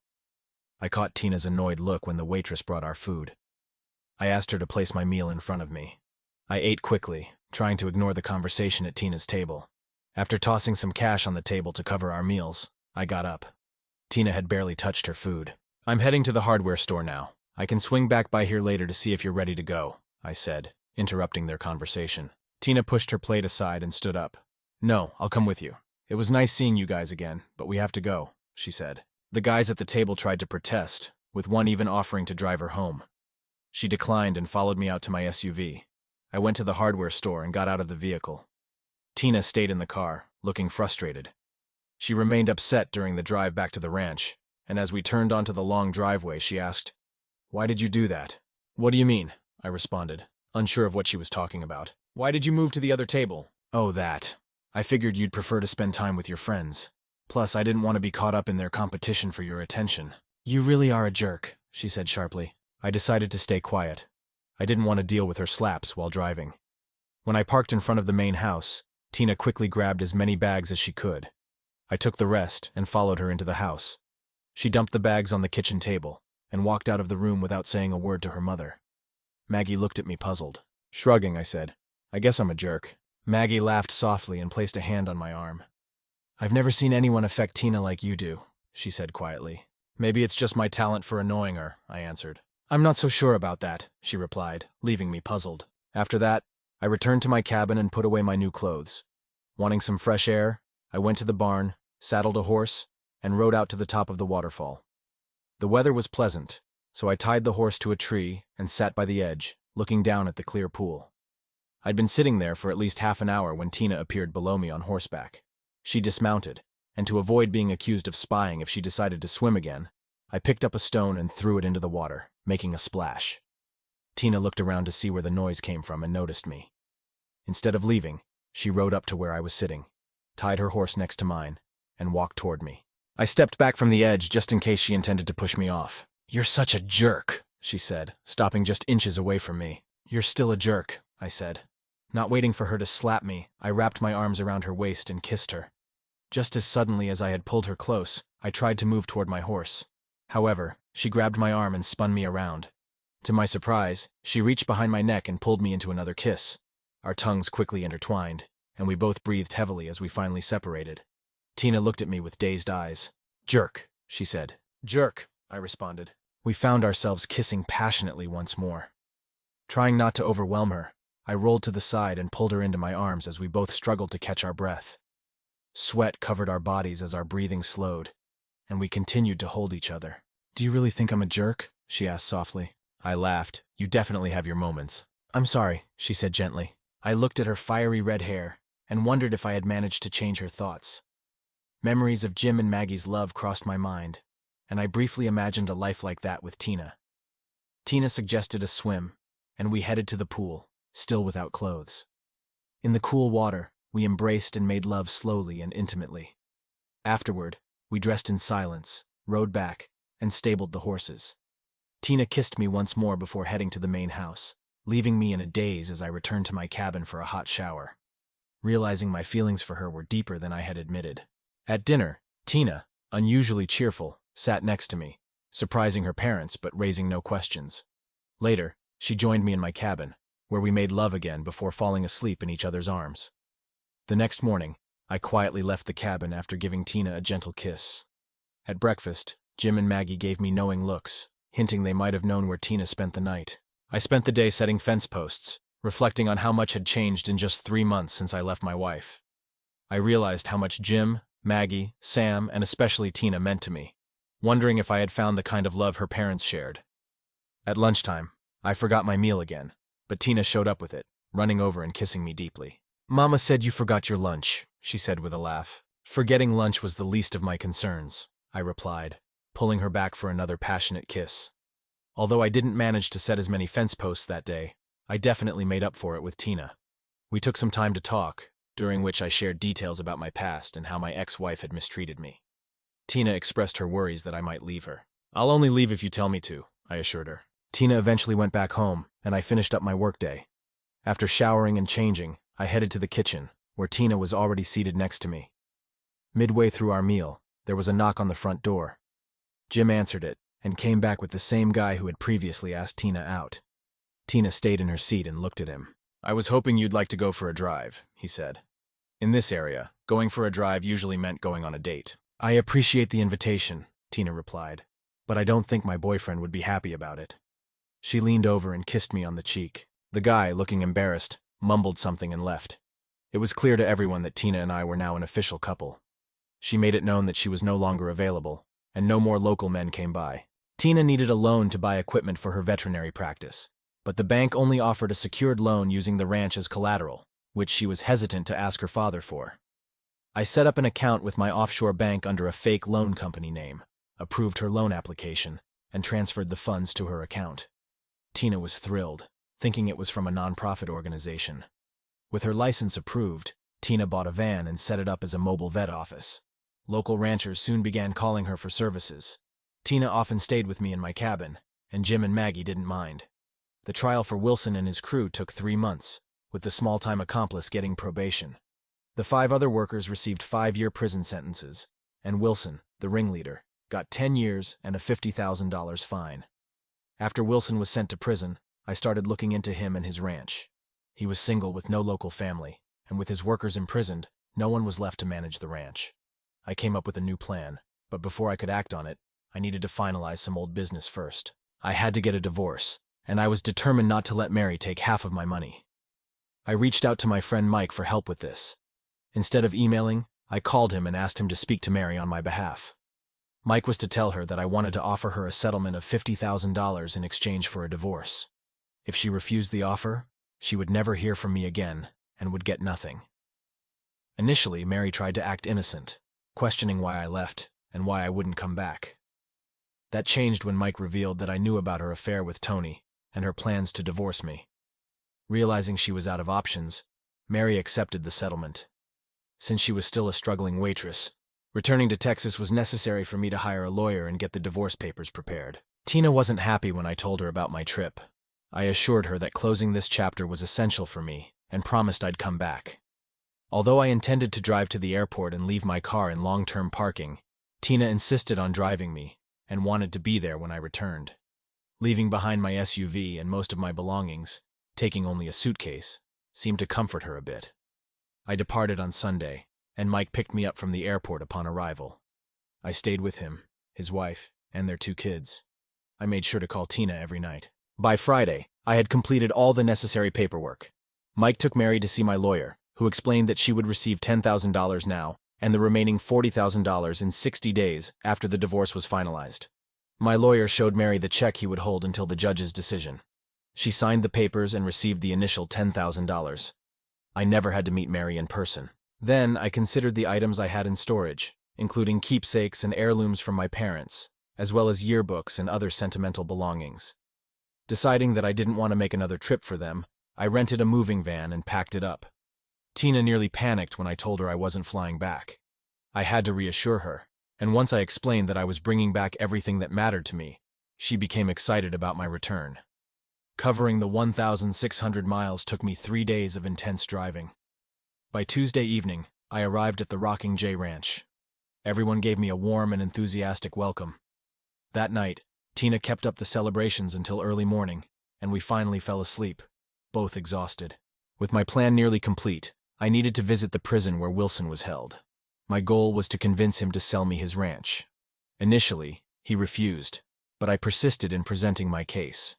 I caught Tina's annoyed look when the waitress brought our food. I asked her to place my meal in front of me. I ate quickly, trying to ignore the conversation at Tina's table. After tossing some cash on the table to cover our meals, I got up. Tina had barely touched her food. I'm heading to the hardware store now. I can swing back by here later to see if you're ready to go, I said, interrupting their conversation. Tina pushed her plate aside and stood up. No, I'll come with you. It was nice seeing you guys again, but we have to go, she said. The guys at the table tried to protest, with one even offering to drive her home. She declined and followed me out to my SUV. I went to the hardware store and got out of the vehicle. Tina stayed in the car, looking frustrated. She remained upset during the drive back to the ranch, and as we turned onto the long driveway, she asked, Why did you do that? What do you mean? I responded, unsure of what she was talking about. Why did you move to the other table? Oh, that. I figured you'd prefer to spend time with your friends. Plus, I didn't want to be caught up in their competition for your attention. You really are a jerk, she said sharply. I decided to stay quiet. I didn't want to deal with her slaps while driving. When I parked in front of the main house, Tina quickly grabbed as many bags as she could. I took the rest and followed her into the house. She dumped the bags on the kitchen table and walked out of the room without saying a word to her mother. Maggie looked at me puzzled. Shrugging, I said, I guess I'm a jerk. Maggie laughed softly and placed a hand on my arm. I've never seen anyone affect Tina like you do, she said quietly. Maybe it's just my talent for annoying her, I answered. I'm not so sure about that, she replied, leaving me puzzled. After that, I returned to my cabin and put away my new clothes. Wanting some fresh air, I went to the barn, saddled a horse, and rode out to the top of the waterfall. The weather was pleasant, so I tied the horse to a tree and sat by the edge, looking down at the clear pool. I'd been sitting there for at least half an hour when Tina appeared below me on horseback. She dismounted, and to avoid being accused of spying if she decided to swim again, I picked up a stone and threw it into the water, making a splash. Tina looked around to see where the noise came from and noticed me. Instead of leaving, she rode up to where I was sitting, tied her horse next to mine, and walked toward me. I stepped back from the edge just in case she intended to push me off. You're such a jerk, she said, stopping just inches away from me. You're still a jerk, I said. Not waiting for her to slap me, I wrapped my arms around her waist and kissed her. Just as suddenly as I had pulled her close, I tried to move toward my horse. However, she grabbed my arm and spun me around. To my surprise, she reached behind my neck and pulled me into another kiss. Our tongues quickly intertwined, and we both breathed heavily as we finally separated. Tina looked at me with dazed eyes. "Jerk," she said. "Jerk," I responded. We found ourselves kissing passionately once more. Trying not to overwhelm her, I rolled to the side and pulled her into my arms as we both struggled to catch our breath. Sweat covered our bodies as our breathing slowed, and we continued to hold each other. "Do you really think I'm a jerk?" she asked softly. I laughed. "You definitely have your moments." "I'm sorry," she said gently. I looked at her fiery red hair and wondered if I had managed to change her thoughts. Memories of Jim and Maggie's love crossed my mind, and I briefly imagined a life like that with Tina. Tina suggested a swim, and we headed to the pool, still without clothes. In the cool water, we embraced and made love slowly and intimately. Afterward, we dressed in silence, rode back, and stabled the horses. Tina kissed me once more before heading to the main house, leaving me in a daze as I returned to my cabin for a hot shower, realizing my feelings for her were deeper than I had admitted. At dinner, Tina, unusually cheerful, sat next to me, surprising her parents but raising no questions. Later, she joined me in my cabin, where we made love again before falling asleep in each other's arms. The next morning, I quietly left the cabin after giving Tina a gentle kiss. At breakfast, Jim and Maggie gave me knowing looks, hinting they might have known where Tina spent the night. I spent the day setting fence posts, reflecting on how much had changed in just 3 months since I left my wife. I realized how much Jim, Maggie, Sam, and especially Tina meant to me, wondering if I had found the kind of love her parents shared. At lunchtime, I forgot my meal again, but Tina showed up with it, running over and kissing me deeply. "Mama said you forgot your lunch," she said with a laugh. "Forgetting lunch was the least of my concerns," I replied, pulling her back for another passionate kiss. Although I didn't manage to set as many fence posts that day, I definitely made up for it with Tina. We took some time to talk, during which I shared details about my past and how my ex-wife had mistreated me. Tina expressed her worries that I might leave her. "I'll only leave if you tell me to," I assured her. Tina eventually went back home, and I finished up my workday. After showering and changing, I headed to the kitchen, where Tina was already seated next to me. Midway through our meal, there was a knock on the front door. Jim answered it, and came back with the same guy who had previously asked Tina out. Tina stayed in her seat and looked at him. "I was hoping you'd like to go for a drive," he said. In this area, going for a drive usually meant going on a date. "I appreciate the invitation," Tina replied, "but I don't think my boyfriend would be happy about it." She leaned over and kissed me on the cheek. The guy, looking embarrassed, mumbled something and left. It was clear to everyone that Tina and I were now an official couple. She made it known that she was no longer available, and no more local men came by. Tina needed a loan to buy equipment for her veterinary practice, but the bank only offered a secured loan using the ranch as collateral, which she was hesitant to ask her father for. I set up an account with my offshore bank under a fake loan company name, approved her loan application, and transferred the funds to her account. Tina was thrilled, thinking it was from a nonprofit organization. With her license approved, Tina bought a van and set it up as a mobile vet office. Local ranchers soon began calling her for services. Tina often stayed with me in my cabin, and Jim and Maggie didn't mind. The trial for Wilson and his crew took 3 months, with the small-time accomplice getting probation. The 5 other workers received 5-year prison sentences, and Wilson, the ringleader, got 10 years and a $50,000 fine. After Wilson was sent to prison, I started looking into him and his ranch. He was single with no local family, and with his workers imprisoned, no one was left to manage the ranch. I came up with a new plan, but before I could act on it, I needed to finalize some old business first. I had to get a divorce, and I was determined not to let Mary take half of my money. I reached out to my friend Mike for help with this. Instead of emailing, I called him and asked him to speak to Mary on my behalf. Mike was to tell her that I wanted to offer her a settlement of $50,000 in exchange for a divorce. If she refused the offer, she would never hear from me again and would get nothing. Initially, Mary tried to act innocent, questioning why I left and why I wouldn't come back. That changed when Mike revealed that I knew about her affair with Tony and her plans to divorce me. Realizing she was out of options, Mary accepted the settlement. Since she was still a struggling waitress, returning to Texas was necessary for me to hire a lawyer and get the divorce papers prepared. Tina wasn't happy when I told her about my trip. I assured her that closing this chapter was essential for me, and promised I'd come back. Although I intended to drive to the airport and leave my car in long-term parking, Tina insisted on driving me and wanted to be there when I returned. Leaving behind my SUV and most of my belongings, taking only a suitcase, seemed to comfort her a bit. I departed on Sunday, and Mike picked me up from the airport upon arrival. I stayed with him, his wife, and their 2 kids. I made sure to call Tina every night. By Friday, I had completed all the necessary paperwork. Mike took Mary to see my lawyer, who explained that she would receive $10,000 now and the remaining $40,000 in 60 days after the divorce was finalized. My lawyer showed Mary the check he would hold until the judge's decision. She signed the papers and received the initial $10,000. I never had to meet Mary in person. Then I considered the items I had in storage, including keepsakes and heirlooms from my parents, as well as yearbooks and other sentimental belongings. Deciding that I didn't want to make another trip for them, I rented a moving van and packed it up. Tina nearly panicked when I told her I wasn't flying back. I had to reassure her, and once I explained that I was bringing back everything that mattered to me, she became excited about my return. Covering the 1,600 miles took me 3 days of intense driving. By Tuesday evening, I arrived at the Rocking J Ranch. Everyone gave me a warm and enthusiastic welcome. That night, Tina kept up the celebrations until early morning, and we finally fell asleep, both exhausted. With my plan nearly complete, I needed to visit the prison where Wilson was held. My goal was to convince him to sell me his ranch. Initially, he refused, but I persisted in presenting my case.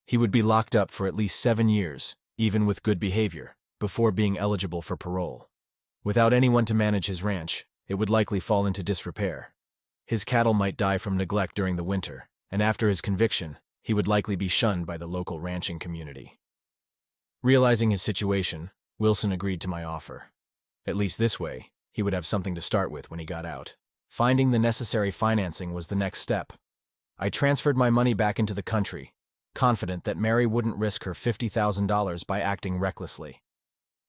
He would be locked up for at least 7 years, even with good behavior, before being eligible for parole. Without anyone to manage his ranch, it would likely fall into disrepair. His cattle might die from neglect during the winter, and after his conviction, he would likely be shunned by the local ranching community. Realizing his situation, Wilson agreed to my offer. At least this way, he would have something to start with when he got out. Finding the necessary financing was the next step. I transferred my money back into the country, confident that Mary wouldn't risk her $50,000 by acting recklessly.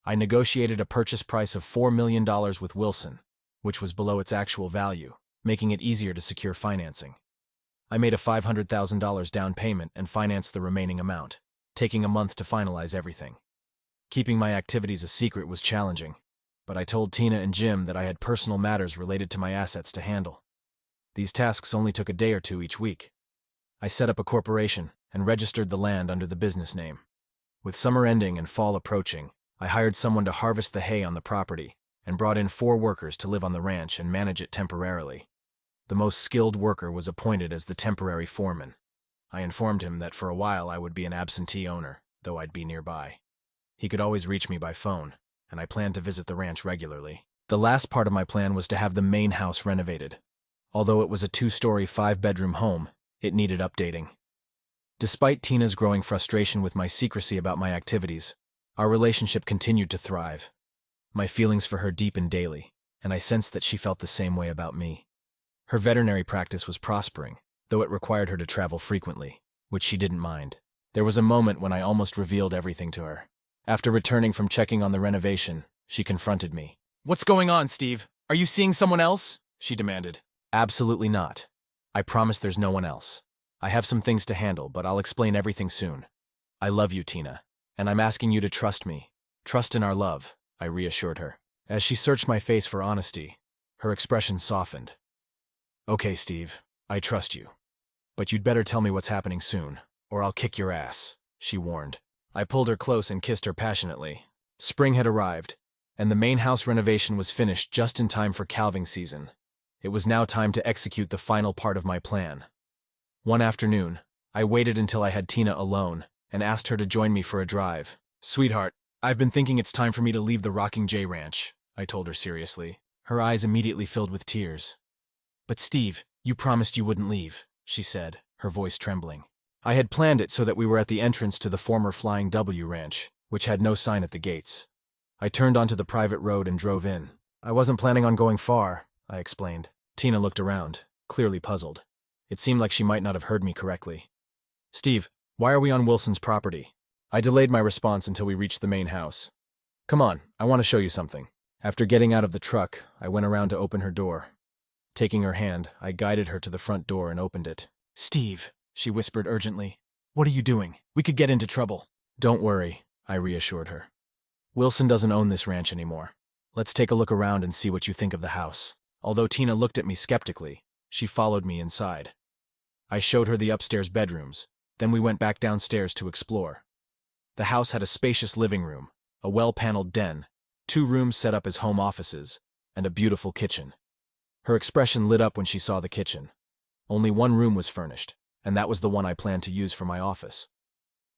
I negotiated a purchase price of $4 million with Wilson, which was below its actual value, making it easier to secure financing. I made a $500,000 down payment and financed the remaining amount, taking a month to finalize everything. Keeping my activities a secret was challenging, but I told Tina and Jim that I had personal matters related to my assets to handle. These tasks only took a day or 2 each week. I set up a corporation and registered the land under the business name. With summer ending and fall approaching, I hired someone to harvest the hay on the property and brought in 4 workers to live on the ranch and manage it temporarily. The most skilled worker was appointed as the temporary foreman. I informed him that for a while I would be an absentee owner, though I'd be nearby. He could always reach me by phone, and I planned to visit the ranch regularly. The last part of my plan was to have the main house renovated. Although it was a 2-story, 5-bedroom home, it needed updating. Despite Tina's growing frustration with my secrecy about my activities, our relationship continued to thrive. My feelings for her deepened daily, and I sensed that she felt the same way about me. Her veterinary practice was prospering, though it required her to travel frequently, which she didn't mind. There was a moment when I almost revealed everything to her. After returning from checking on the renovation, she confronted me. "What's going on, Steve? Are you seeing someone else?" she demanded. Absolutely not. I promise there's no one else. I have some things to handle, but I'll explain everything soon. I love you, Tina, and I'm asking you to trust me. Trust in our love, I reassured her. As she searched my face for honesty, her expression softened. Okay, Steve, I trust you. But you'd better tell me what's happening soon, or I'll kick your ass, she warned. I pulled her close and kissed her passionately. Spring had arrived, and the main house renovation was finished just in time for calving season. It was now time to execute the final part of my plan. One afternoon, I waited until I had Tina alone and asked her to join me for a drive. "Sweetheart, I've been thinking it's time for me to leave the Rocking J Ranch," I told her seriously. Her eyes immediately filled with tears. "But Steve, you promised you wouldn't leave," she said, her voice trembling. I had planned it so that we were at the entrance to the former Flying W Ranch, which had no sign at the gates. I turned onto the private road and drove in. I wasn't planning on going far, I explained. Tina looked around, clearly puzzled. It seemed like she might not have heard me correctly. "Steve, why are we on Wilson's property?" I delayed my response until we reached the main house. "Come on, I want to show you something." After getting out of the truck, I went around to open her door. Taking her hand, I guided her to the front door and opened it. "Steve," she whispered urgently, "what are you doing? We could get into trouble." "Don't worry," I reassured her. Wilson doesn't own this ranch anymore. Let's take a look around and see what you think of the house. Although Tina looked at me skeptically, she followed me inside. I showed her the upstairs bedrooms, then we went back downstairs to explore. The house had a spacious living room, a well-paneled den, 2 rooms set up as home offices, and a beautiful kitchen. Her expression lit up when she saw the kitchen. Only 1 room was furnished, and that was the one I planned to use for my office.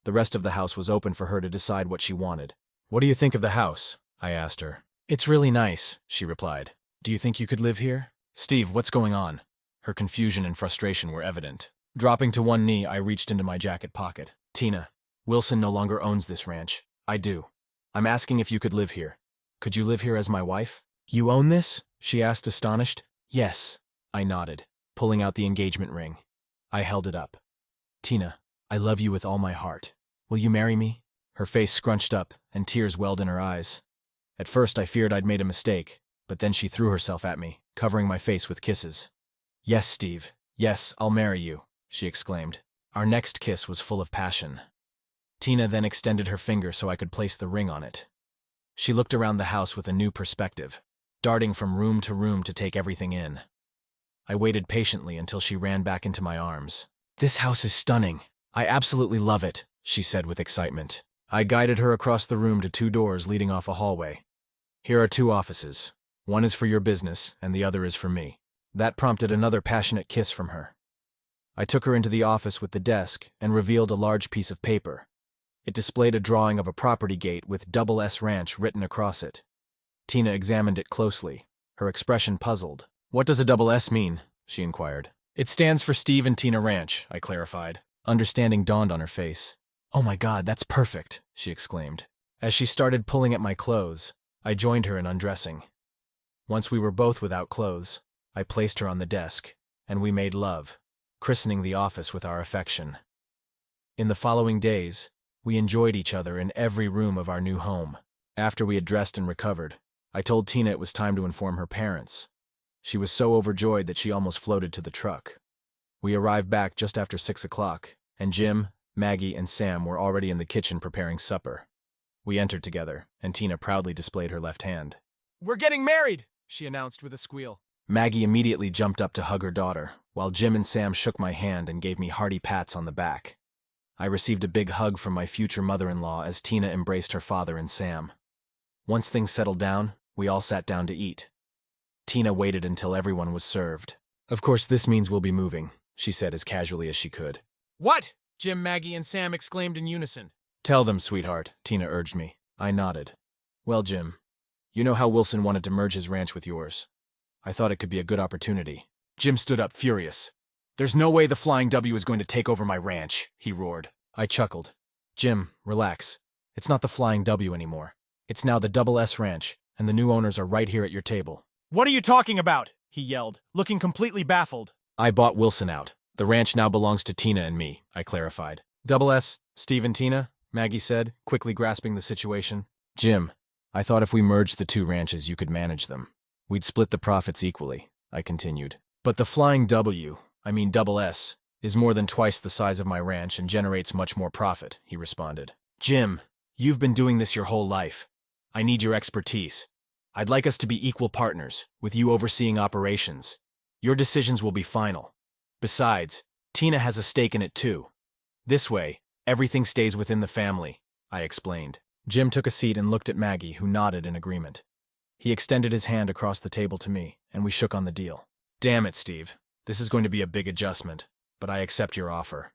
The rest of the house was open for her to decide what she wanted. "What do you think of the house?" I asked her. "It's really nice," she replied. "Do you think you could live here?" "Steve, what's going on?" Her confusion and frustration were evident. Dropping to one knee, I reached into my jacket pocket. "Tina, Wilson no longer owns this ranch. I do. I'm asking if you could live here. Could you live here as my wife?" "You own this?" she asked, astonished. "Yes," I nodded, pulling out the engagement ring. I held it up. "Tina, I love you with all my heart. Will you marry me?" Her face scrunched up, and tears welled in her eyes. At first I feared I'd made a mistake, but then she threw herself at me, covering my face with kisses. "Yes, Steve. Yes, I'll marry you," she exclaimed. Our next kiss was full of passion. Tina then extended her finger so I could place the ring on it. She looked around the house with a new perspective, darting from room to room to take everything in. I waited patiently until she ran back into my arms. "This house is stunning. I absolutely love it," she said with excitement. I guided her across the room to 2 doors leading off a hallway. "Here are 2 offices. One is for your business, and the other is for me." That prompted another passionate kiss from her. I took her into the office with the desk and revealed a large piece of paper. It displayed a drawing of a property gate with Double S Ranch written across it. Tina examined it closely, her expression puzzled. "What does a double S mean?" she inquired. "It stands for Steve and Tina Ranch," I clarified. Understanding dawned on her face. "Oh my God, that's perfect," she exclaimed. As she started pulling at my clothes, I joined her in undressing. Once we were both without clothes, I placed her on the desk, and we made love, christening the office with our affection. In the following days, we enjoyed each other in every room of our new home. After we had dressed and recovered, I told Tina it was time to inform her parents. She was so overjoyed that she almost floated to the truck. We arrived back just after 6 o'clock, and Jim, Maggie, and Sam were already in the kitchen preparing supper. We entered together, and Tina proudly displayed her left hand. "We're getting married," she announced with a squeal. Maggie immediately jumped up to hug her daughter, while Jim and Sam shook my hand and gave me hearty pats on the back. I received a big hug from my future mother-in-law as Tina embraced her father and Sam. Once things settled down, we all sat down to eat. Tina waited until everyone was served. "Of course, this means we'll be moving," she said as casually as she could. "What?" Jim, Maggie, and Sam exclaimed in unison. "Tell them, sweetheart," Tina urged me. I nodded. "Well, Jim, you know how Wilson wanted to merge his ranch with yours. I thought it could be a good opportunity." Jim stood up, furious. "There's no way the Flying W is going to take over my ranch," he roared. I chuckled. "Jim, relax. It's not the Flying W anymore. It's now the Double S Ranch, and the new owners are right here at your table." "What are you talking about?" he yelled, looking completely baffled. "I bought Wilson out. The ranch now belongs to Tina and me," I clarified. "Double S, Steve and Tina," Maggie said, quickly grasping the situation. "Jim, I thought if we merged the 2 ranches, you could manage them. We'd split the profits equally," I continued. "But the Flying W, Double S, is more than twice the size of my ranch and generates much more profit," he responded. "Jim, you've been doing this your whole life. I need your expertise. I'd like us to be equal partners, with you overseeing operations. Your decisions will be final. Besides, Tina has a stake in it too. This way, everything stays within the family," I explained. Jim took a seat and looked at Maggie, who nodded in agreement. He extended his hand across the table to me, and we shook on the deal. "Damn it, Steve. This is going to be a big adjustment, but I accept your offer.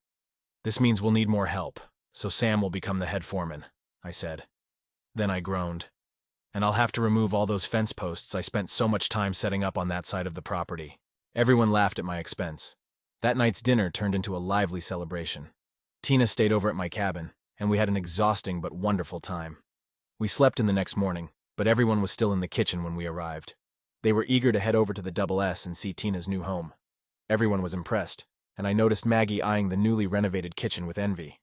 This means we'll need more help, so Sam will become the head foreman," I said. Then I groaned. "And I'll have to remove all those fence posts I spent so much time setting up on that side of the property." Everyone laughed at my expense. That night's dinner turned into a lively celebration. Tina stayed over at my cabin, and we had an exhausting but wonderful time. We slept in the next morning, but everyone was still in the kitchen when we arrived. They were eager to head over to the Double S and see Tina's new home. Everyone was impressed, and I noticed Maggie eyeing the newly renovated kitchen with envy.